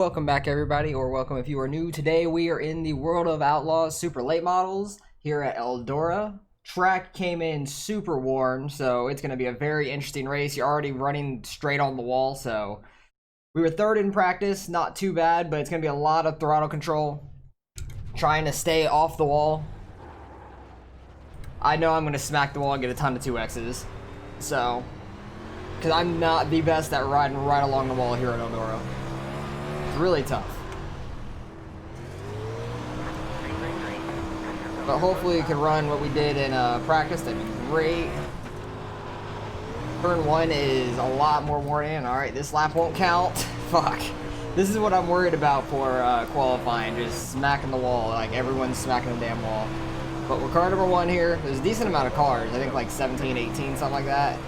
Welcome back, everybody, or welcome if you are new. Today we are in the World of Outlaws Super Late Models here at Eldora. Track came in super warm, so it's going to be a very interesting race. You're already running straight on the wall, so we were third in practice, not too bad, but it's going to be a lot of throttle control, trying to stay off the wall. I know I'm going to smack the wall and get a ton of 2Xs, so, because I'm not the best at riding right along the wall here at Eldora. Really tough, but hopefully we can run what we did in practice. That'd be great. Turn 1 is a lot more worn in. All right, this lap won't count. Fuck, this is what I'm worried about for qualifying, just smacking the wall, like everyone's smacking the damn wall. But we're car number 1 here. There's a decent amount of cars, I think like 17, 18, something like that.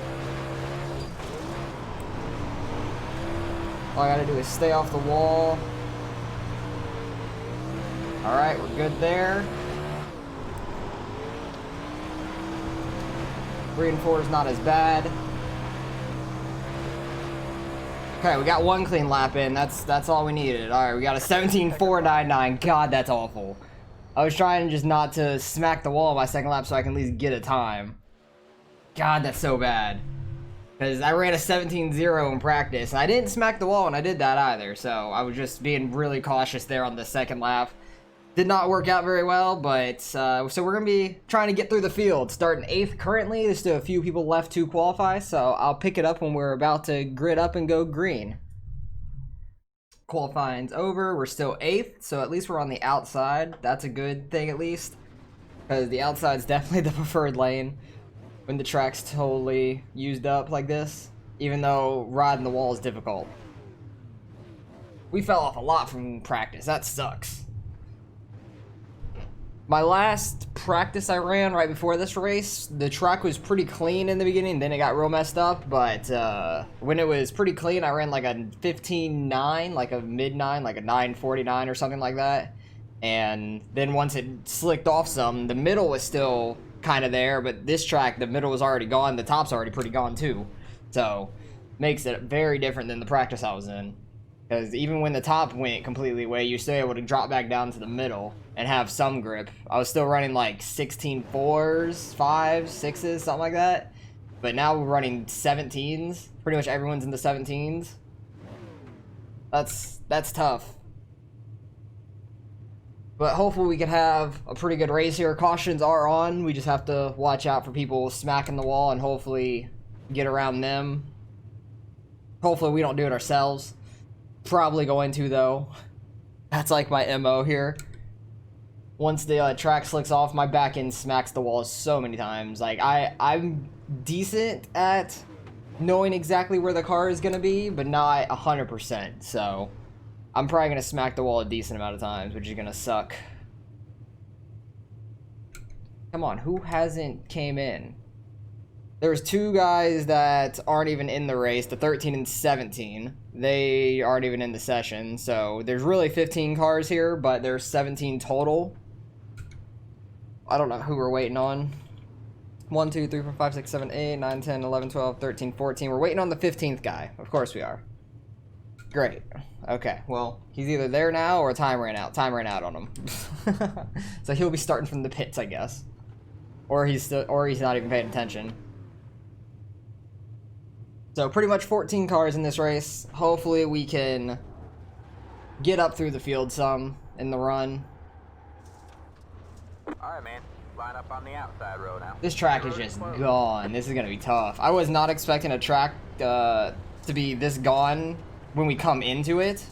All I gotta do is stay off the wall. All right, we're good there. 3 and 4 is not as bad. Okay, we got 1 clean lap in. That's all we needed. All right, we got a 17.499. God, that's awful. I was trying just not to smack the wall my second lap so I can at least get a time. God, that's so bad. Because I ran a 17.0 in practice, and I didn't smack the wall when I did that either, so I was just being really cautious there on the second lap. Did not work out very well, but, so we're going to be trying to get through the field. Starting 8th currently, there's still a few people left to qualify, so I'll pick it up when we're about to grid up and go green. Qualifying's over, we're still 8th, so at least we're on the outside. That's a good thing at least, because the outside's definitely the preferred lane when the track's totally used up like this, even though riding the wall is difficult. We fell off a lot from practice. That sucks. My last practice I ran right before this race, the track was pretty clean in the beginning, then it got real messed up, but when it was pretty clean, I ran like a 15.9, like a mid-9, like a 9.49 or something like that. And then once it slicked off some, the middle was still kind of there, but this track, the middle was already gone, the top's already pretty gone too, so makes it very different than the practice I was in, because even when the top went completely away, you're still able to drop back down to the middle and have some grip. I was still running like 16.4s, 5s, 6s, something like that, but now we're running 17s. Pretty much everyone's in the 17s. That's tough. But hopefully we can have a pretty good race here. Cautions are on. We just have to watch out for people smacking the wall and hopefully get around them. Hopefully we don't do it ourselves. Probably going to, though. That's like my MO here. Once the track slicks off, my back end smacks the wall so many times. Like, I'm decent at knowing exactly where the car is going to be, but not 100%. So I'm probably going to smack the wall a decent amount of times, which is going to suck. Come on, who hasn't came in? There's 2 guys that aren't even in the race, the 13 and 17. They aren't even in the session, so there's really 15 cars here, but there's 17 total. I don't know who we're waiting on. 1, 2, 3, 4, 5, 6, 7, 8, 9, 10, 11, 12, 13, 14. We're waiting on the 15th guy. Of course we are. Great. Okay, well, he's either there now or time ran out. Time ran out on him. So he'll be starting from the pits, I guess. Or he's not even paying attention. So pretty much 14 cars in this race. Hopefully we can get up through the field some in the run. Alright, man. Line up on the outside row now. This track is just gone. This is going to be tough. I was not expecting a track to be this gone when we come into it.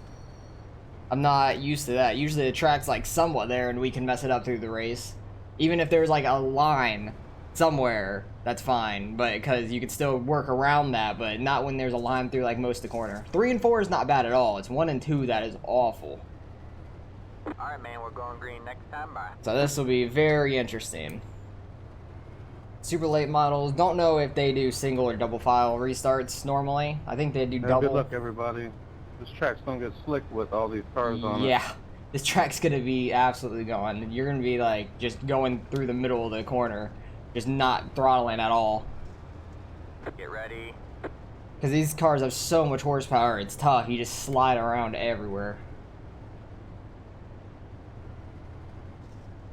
I'm not used to that. Usually the track's like somewhat there and we can mess it up through the race. Even if there's like a line somewhere, that's fine, but because you could still work around that, but not when there's a line through like most of the corner. 3 and 4 is not bad at all. It's 1 and 2 that is awful. Alright, man, we're going green next time. Bye. So this will be very interesting. Super late models. Don't know if they do single or double file restarts normally. I think they do double. Good luck, everybody. This track's gonna get slick with all these cars on it. Yeah, this track's gonna be absolutely gone. You're gonna be like just going through the middle of the corner, just not throttling at all. Get ready. Because these cars have so much horsepower, it's tough. You just slide around everywhere.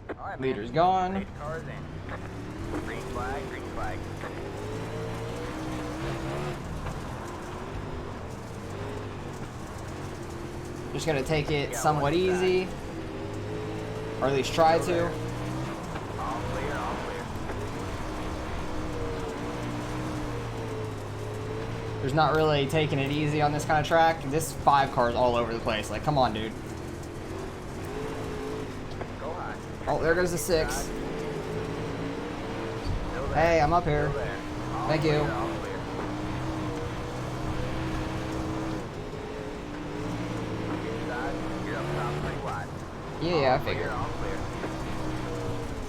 All right, Leader's man. gone. Pace cars in. Green flag, green flag. Just gonna take it somewhat easy, or at least try to. All clear, all clear. There's not really taking it easy on this kind of track. This 5 car is all over the place. Like, come on, dude. Go high. Oh, there goes the 6. Still there. Hey, I'm up here. Still there. All Thank clear, you. all clear. Inside, you're up top pretty wide. Yeah, I All clear, figured. all clear.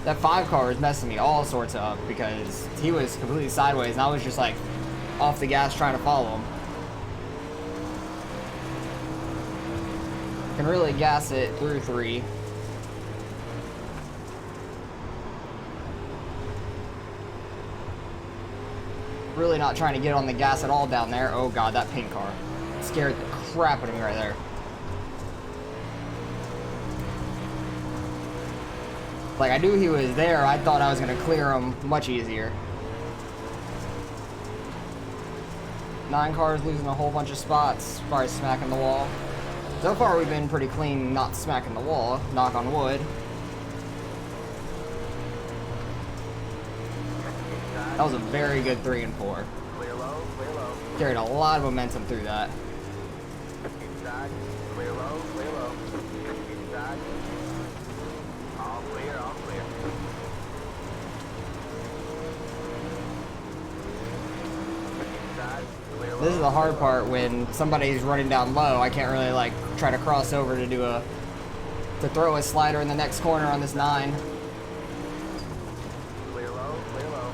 That 5 car was messing me all sorts up because he was completely sideways and I was just like off the gas trying to follow him. Can really gas it through 3. Really not trying to get on the gas at all down there. Oh god, that pink car scared the crap out of me right there. Like, I knew he was there. I thought I was going to clear him much easier. 9 cars losing a whole bunch of spots. Probably smacking the wall. So far, we've been pretty clean not smacking the wall. Knock on wood. That was a very good 3 and 4. Clear low, clear low. Carried a lot of momentum through that. Inside, clear low, clear low. Inside. All clear, all clear. Inside, clear low. This is the hard part when somebody's running down low. I can't really like try to cross over to do to throw a slider in the next corner on this 9. Clear low, clear low.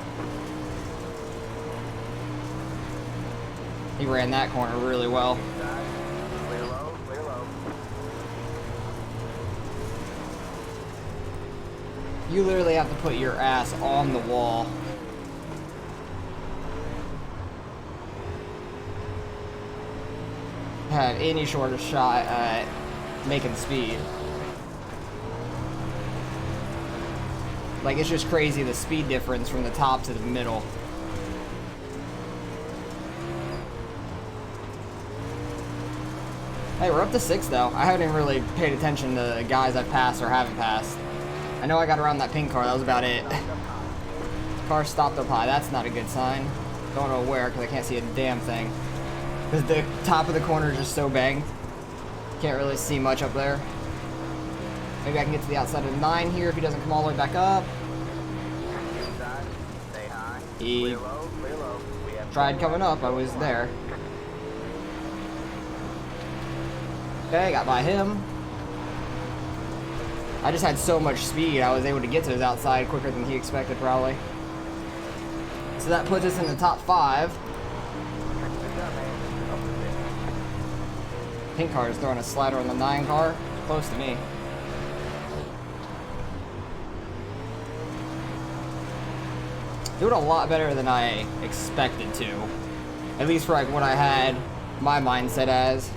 He ran that corner really well. Inside, clear low, clear low. You literally have to put your ass on the wall. Have any sort of shot at making speed. Like, it's just crazy the speed difference from the top to the middle. Hey, we're up to 6 though. I haven't even really paid attention to guys I've passed or haven't passed. I know I got around that pink car, that was about it. Car stopped up high, that's not a good sign. Don't know where, because I can't see a damn thing. Because the top of the corner is just so banked. Can't really see much up there. Maybe I can get to the outside of the 9 here if he doesn't come all the way back up. Inside, stay high. He Clear low, clear low. We have tried coming up, I was there. Okay, got by him. I just had so much speed, I was able to get to his outside quicker than he expected, probably. So that puts us in the top 5. Pink car is throwing a slider on the 9 car. Close to me. Doing a lot better than I expected to. At least for like what I had my mindset as.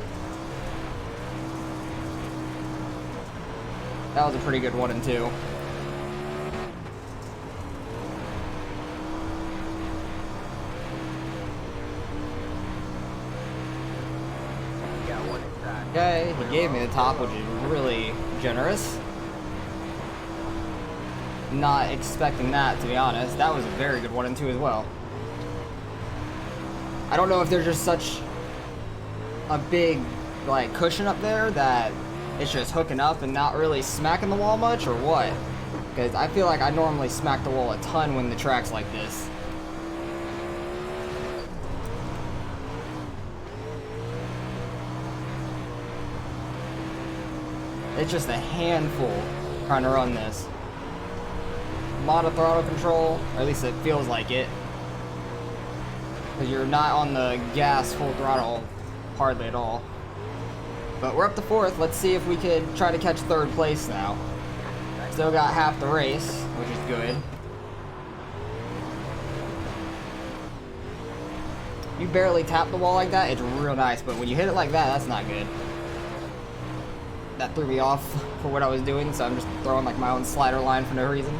That was a pretty good 1 and 2. We got one inside. Okay, he gave me the top, which is really generous. Not expecting that, to be honest. That was a very good 1 and 2 as well. I don't know if there's just such a big like cushion up there that it's just hooking up and not really smacking the wall much, or what? Because I feel like I normally smack the wall a ton when the track's like this. It's just a handful trying to run this. A lot of throttle control, or at least it feels like it. Because you're not on the gas full throttle hardly at all. But we're up to 4th. Let's see if we could try to catch 3rd place now. Still got half the race, which is good. You barely tap the wall like that, it's real nice. But when you hit it like that, that's not good. That threw me off for what I was doing, so I'm just throwing like my own slider line for no reason.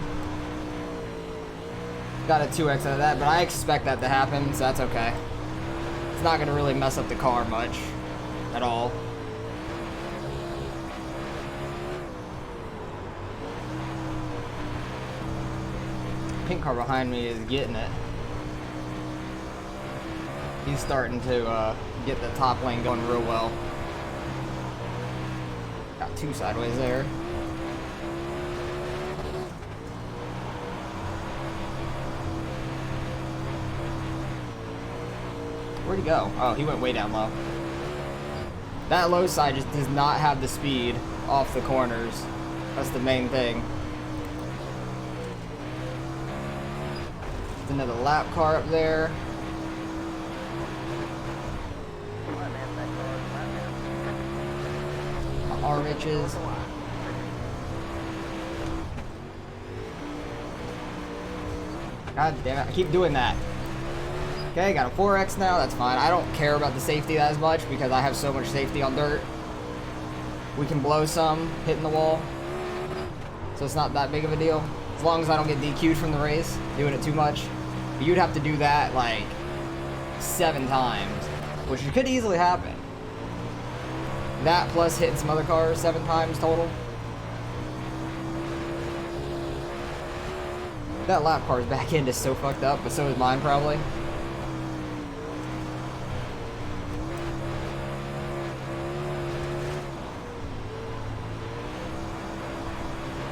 Got a 2x out of that, but I expect that to happen, so that's okay. It's not gonna really mess up the car much at all. Pink car behind me is getting it. He's starting to get the top lane going real well. Got 2 sideways there. Where'd he go? Oh, he went way down low. That low side just does not have the speed off the corners. That's the main thing. There's another lap car up there. Our riches. God damn it, I keep doing that. Okay, got a 4x now, that's fine. I don't care about the safety as much because I have so much safety on dirt. We can blow some, hitting the wall. So it's not that big of a deal. As long as I don't get DQ'd from the race, doing it too much. You'd have to do that like 7 times, which could easily happen. That plus hitting some other cars 7 times total. That lap car's back end is so fucked up, but so is mine probably.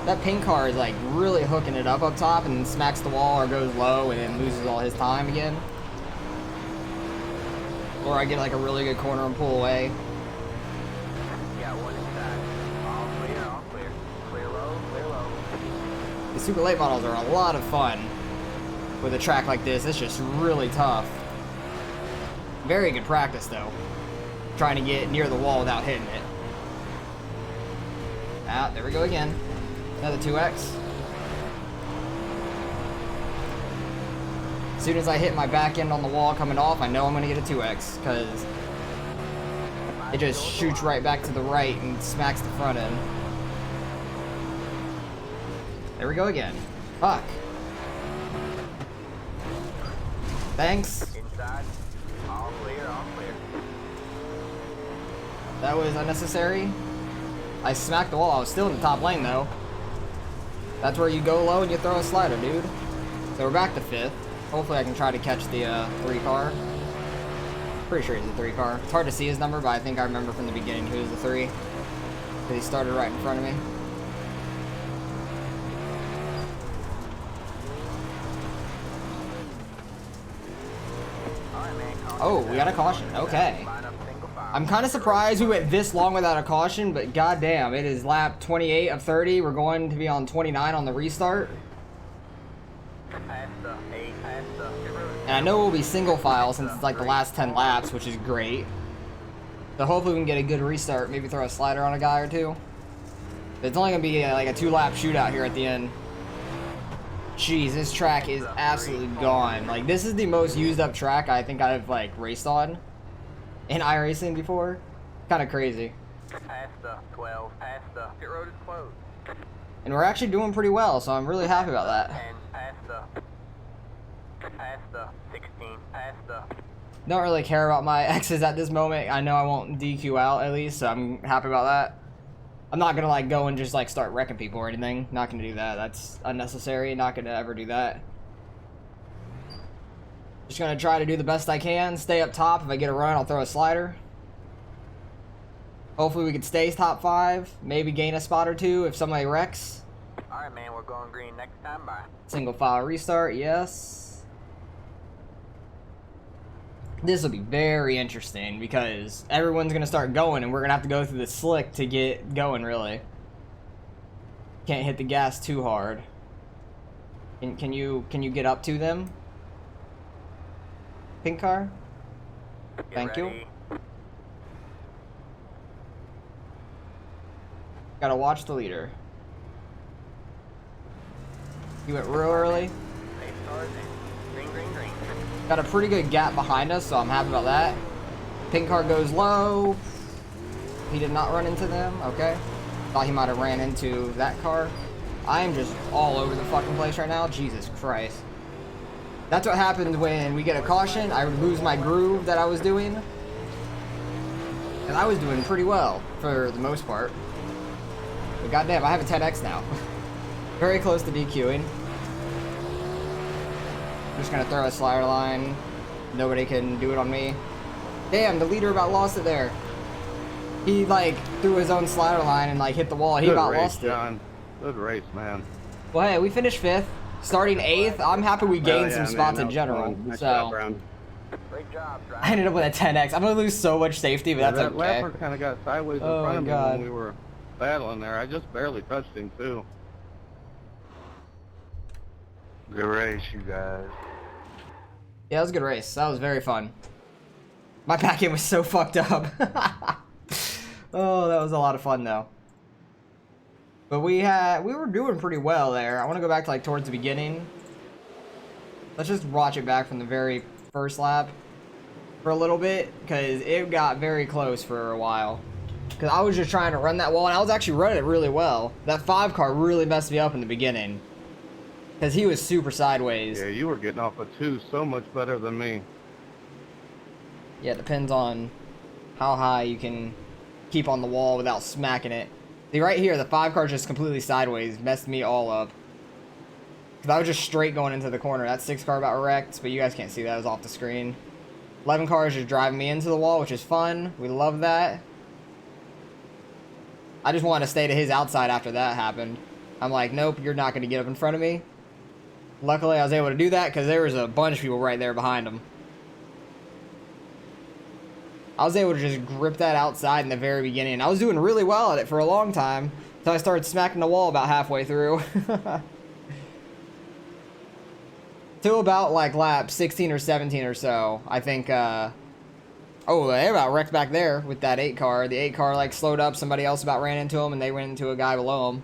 That pink car is like really hooking it up top and then smacks the wall or goes low and then loses all his time again. Or I get like a really good corner and pull away. Yeah, one inside. All clear, all clear. Clear low, clear low. The super late models are a lot of fun with a track like this. It's just really tough. Very good practice though. Trying to get near the wall without hitting it. Ah, there we go again. Another 2x. As soon as I hit my back end on the wall coming off, I know I'm gonna get a 2x because it just shoots right back to the right and smacks the front end. There we go again. Fuck. Thanks. Inside. All clear, all clear. That was unnecessary. I smacked the wall. I was still in the top lane though. That's where you go low and you throw a slider, dude. So we're back to 5th. Hopefully I can try to catch the 3 car. Pretty sure he's a 3 car. It's hard to see his number, but I think I remember from the beginning he was the 3. Because he started right in front of me. Oh, we got a caution. Okay. I'm kind of surprised we went this long without a caution, but goddamn, it is lap 28 of 30. We're going to be on 29 on the restart. And I know we'll be single file since it's like the last 10 laps, which is great. So hopefully we can get a good restart, maybe throw a slider on a guy or 2. It's only going to be like a 2-lap shootout here at the end. Jeez, this track is absolutely gone. Like, this is the most used up track I think I've like raced on in iRacing before. Kind of crazy. Past the 12, past the pit road is closed. And we're actually doing pretty well, so I'm really happy about that. And past the 16, past the. Don't really care about my X's at this moment. I know I won't DQ out at least, so I'm happy about that. I'm not gonna like go and just like start wrecking people or anything. Not gonna do that. That's unnecessary. Not gonna ever do that. Just gonna try to do the best I can. Stay up top. If I get a run, I'll throw a slider. Hopefully we can stay top 5. Maybe gain a spot or 2 if somebody wrecks. Alright, man, we're going green next time. Bye. Single file restart. Yes. This will be very interesting because everyone's gonna start going and we're gonna have to go through the slick to get going. Really, can't hit the gas too hard. Can you get up to them? Pink car. Thank you. Gotta watch the leader. You went real early. Green, green, green. Got a pretty good gap behind us, so I'm happy about that. Pink car goes low. He did not run into them. Okay. Thought he might have ran into that car. I am just all over the fucking place right now. Jesus Christ. That's what happens when we get a caution. I would lose my groove that I was doing. And I was doing pretty well for the most part. But goddamn, I have a 10x now. Very close to DQing. I'm just gonna throw a slider line. Nobody can do it on me. Damn, the leader about lost it there. He like threw his own slider line and like hit the wall. He about lost it. John. Good race, man. Well, hey, we finished 5th, starting 8th. I'm happy we gained some spots in general. So Great job, I ended up with a 10x. I'm gonna lose so much safety, but that's that okay. lapper kind of got sideways in front of me when we were battling there. I just barely touched him too. Good race, you guys. Yeah, it was a good race. That was very fun. My back end was so fucked up. Oh, that was a lot of fun though. But we were doing pretty well there. I want to go back to like towards the beginning. Let's just watch it back from the very first lap for a little bit, because it got very close for a while. Because I was just trying to run that wall, and I was actually running it really well. That 5 car really messed me up in the beginning, because he was super sideways. Yeah, you were getting off a 2 so much better than me. Yeah, it depends on how high you can keep on the wall without smacking it. See, right here, the 5 car just completely sideways messed me all up. Because I was just straight going into the corner. That 6 car about wrecked, but you guys can't see that. It was off the screen. 11 cars just driving me into the wall, which is fun. We love that. I just wanted to stay to his outside after that happened. I'm like, nope, you're not going to get up in front of me. Luckily, I was able to do that because there was a bunch of people right there behind him. I was able to just grip that outside in the very beginning. I was doing really well at it for a long time until I started smacking the wall about halfway through. Till about like lap 16 or 17 or so, I think. Oh, they about wrecked back there with that 8 car. The 8 car like slowed up. Somebody else about ran into him, and they ran into a guy below him.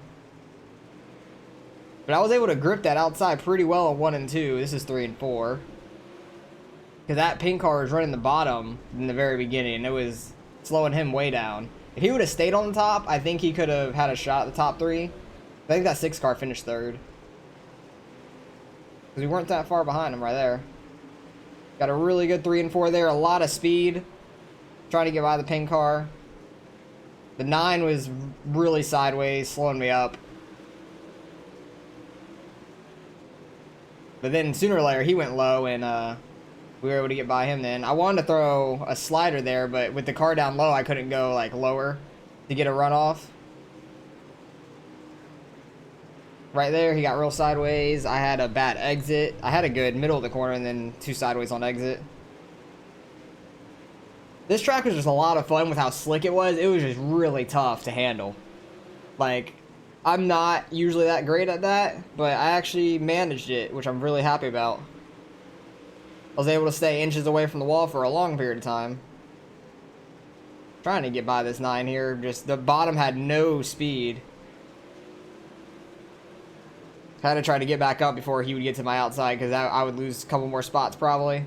But I was able to grip that outside pretty well on 1 and 2. This is 3 and 4. Because that pink car was running the bottom in the very beginning, and it was slowing him way down. If he would have stayed on the top, I think he could have had a shot at the top 3. I think that 6 car finished 3rd. Because we weren't that far behind him right there. Got a really good 3 and 4 there, a lot of speed. Trying to get by the pink car. The 9 was really sideways, slowing me up. But then sooner or later, he went low, and we were able to get by him then. I wanted to throw a slider there, but with the car down low, I couldn't go like lower to get a runoff. Right there, he got real sideways. I had a bad exit. I had a good middle of the corner and then 2 sideways on exit. This track was just a lot of fun with how slick it was. It was just really tough to handle. Like, I'm not usually that great at that, but I actually managed it, which I'm really happy about. I was able to stay inches away from the wall for a long period of time. Trying to get by this 9 here. Just the bottom had no speed. Had to try to get back up before he would get to my outside, because I would lose a couple more spots probably.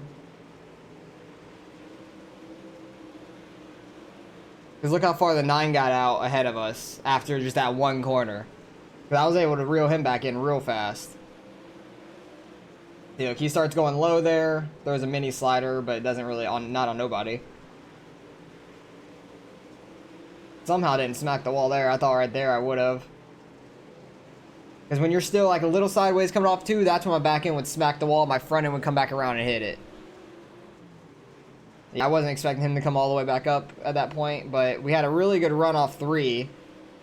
Because look how far the 9 got out ahead of us after just that 1 corner. Because I was able to reel him back in real fast. You know, he starts going low there. Throws a mini slider, but it doesn't really not on nobody. Somehow I didn't smack the wall there. I thought right there I would have. Because when you're still like a little sideways coming off 2, that's when my back end would smack the wall. My front end would come back around and hit it. Yeah, I wasn't expecting him to come all the way back up at that point, but we had a really good run off 3.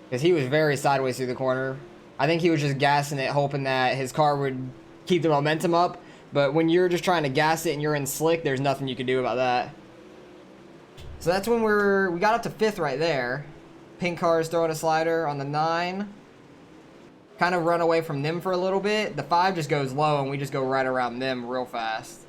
Because he was very sideways through the corner. I think he was just gassing it, hoping that his car would keep the momentum up. But when you're just trying to gas it and you're in slick, there's nothing you can do about that. So that's when we got up to 5th right there. Pink car is throwing a slider on the 9. Kind of run away from them for a little bit. The 5 just goes low and we just go right around them real fast.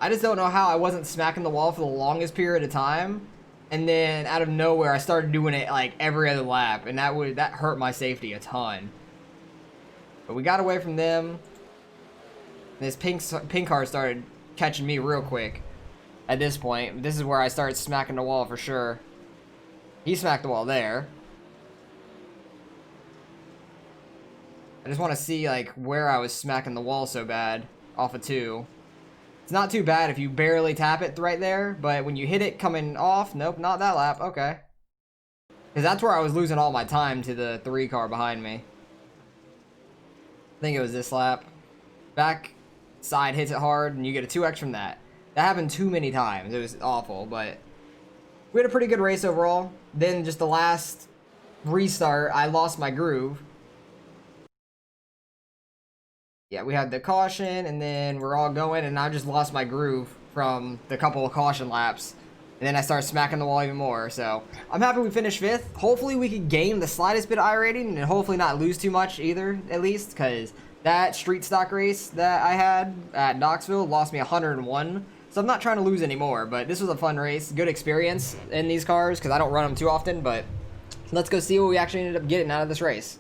I just don't know how I wasn't smacking the wall for the longest period of time. And then out of nowhere, I started doing it like every other lap. And that hurt my safety a ton. But we got away from them. And this pink car started catching me real quick. at this point. This is where I started smacking the wall for sure. He smacked the wall there. I just want to see like where I was smacking the wall so bad off of 2. It's not too bad if you barely tap it right there, but when you hit it coming off, nope, not that lap. Okay. Because that's where I was losing all my time to the 3 car behind me. I think it was this lap. Back side hits it hard, and you get a 2x from that. That happened too many times. It was awful, but we had a pretty good race overall. Then just the last restart, I lost my groove. Yeah, we had the caution, and then we're all going, and I just lost my groove from the couple of caution laps. And then I started smacking the wall even more, so I'm happy we finished 5th. Hopefully we can gain the slightest bit of iRating, and hopefully not lose too much either, at least, because that street stock race that I had at Knoxville lost me 101. So I'm not trying to lose anymore, but this was a fun race. Good experience in these cars, because I don't run them too often, but let's go see what we actually ended up getting out of this race.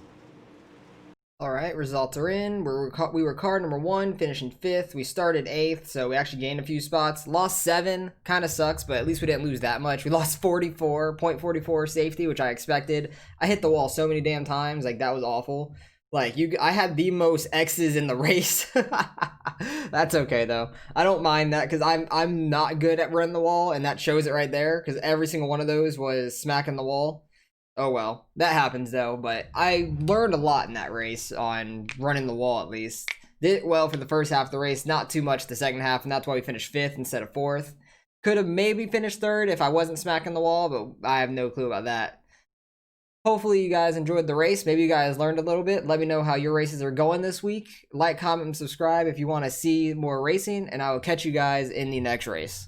Alright, results are in. We were car number 1, finishing 5th. We started 8th, so we actually gained a few spots. Lost 7, kind of sucks, but at least we didn't lose that much. We lost 0.44 safety, which I expected. I hit the wall so many damn times, like that was awful. Like, I had the most X's in the race. That's okay, though. I don't mind that, because I'm not good at running the wall, and that shows it right there, because every single one of those was smacking the wall. Oh well, that happens though, but I learned a lot in that race on running the wall at least. Did well for the first half of the race, not too much the second half, and that's why we finished 5th instead of 4th. Could have maybe finished 3rd if I wasn't smacking the wall, but I have no clue about that. Hopefully you guys enjoyed the race. Maybe you guys learned a little bit. Let me know how your races are going this week. Like, comment, and subscribe if you want to see more racing, and I will catch you guys in the next race.